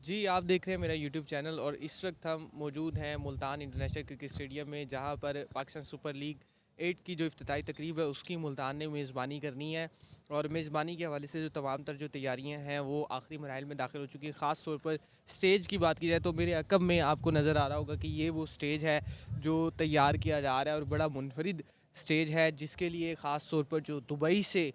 जी, आप देख रहे हैं मेरा यूट्यूब चैनल और इस वक्त हम मौजूद हैं मुल्तान इंटरनेशनल क्रिकेट स्टेडियम में, जहां पर पाकिस्तान सुपर लीग 8 की जो इफ्तिताई तकरीब है उसकी मुल्तान ने मेज़बानी करनी है। और मेज़बानी के हवाले से जो तमाम तर जो तैयारियां हैं वो आखिरी मराइल में दाखिल हो चुकी हैं। ख़ास तौर पर स्टेज की बात की जाए तो मेरे अकब में आपको नज़र आ रहा होगा कि ये वो स्टेज है जो तैयार किया जा रहा है, और बड़ा मुनफरिद स्टेज है जिसके लिए ख़ास तौर पर जो दुबई से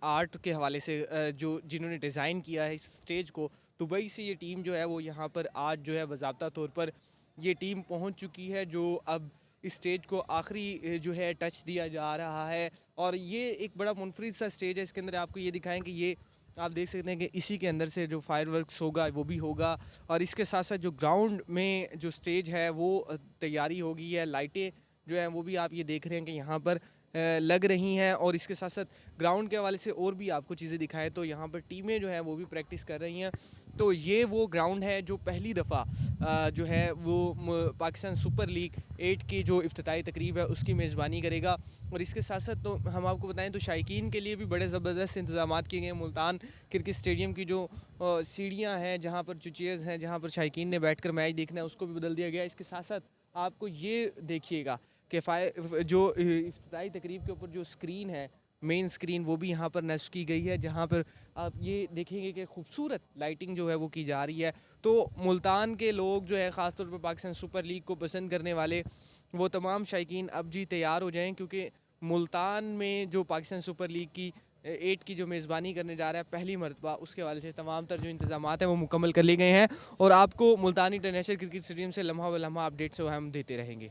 आर्ट के हवाले से जो जिन्होंने डिज़ाइन किया है इस स्टेज को, दुबई से ये टीम जो है वो यहाँ पर आज जो है बाज़ाब्ता तौर पर ये टीम पहुँच चुकी है, जो अब इस स्टेज को आखिरी जो है टच दिया जा रहा है। और ये एक बड़ा मुनफरिद सा स्टेज है। इसके अंदर आपको ये दिखाएं कि ये आप देख सकते हैं कि इसी के अंदर से जो फायरवर्क्स होगा वो भी होगा, और इसके साथ साथ जो ग्राउंड में जो स्टेज है वो तैयारी होगी है, लाइटें जो हैं वो भी आप ये देख रहे हैं कि यहाँ पर लग रही हैं। और इसके साथ साथ ग्राउंड के हवाले से और भी आपको चीज़ें दिखाएं तो यहाँ पर टीमें जो हैं वो भी प्रैक्टिस कर रही हैं। तो ये वो ग्राउंड है जो पहली दफ़ा जो है वो पाकिस्तान सुपर लीग 8 की जो इफ्तिताई तकरीब है उसकी मेज़बानी करेगा। और इसके साथ साथ तो हम आपको बताएं तो शायकीन के लिए भी बड़े ज़बरदस्त इंतजाम किए गए हैं। मुल्तान क्रिकेट स्टेडियम की जो सीढ़ियाँ हैं, जहाँ पर जो चेयर्स हैं, जहाँ पर शायकीन ने बैठ कर मैच देखना है, उसको भी बदल दिया गया है। इसके साथ साथ आपको ये देखिएगा कि जो इफ्तिताई तकरीब के ऊपर जो स्क्रीन है, मेन स्क्रीन, वो भी यहाँ पर नस्ब की गई है, जहाँ पर आप ये देखेंगे कि खूबसूरत लाइटिंग जो है वो की जा रही है। तो मुल्तान के लोग जो है ख़ासतौर पर पाकिस्तान सुपर लीग को पसंद करने वाले वो तमाम शायकीन अब जी तैयार हो जाएं, क्योंकि मुल्तान में जो पाकिस्तान सुपर लीग की 8 की जो मेज़बानी करने जा रहा है पहली मरतबा, उसके हवाले से तमाम तर जो इंतजाम हैं वो मुकम्मल कर लिए गए हैं। और आपको मुल्तान इंटरनेशनल क्रिकेट स्टेडियम से लम्हा व लम्हा अपडेट्स हम देते रहेंगे।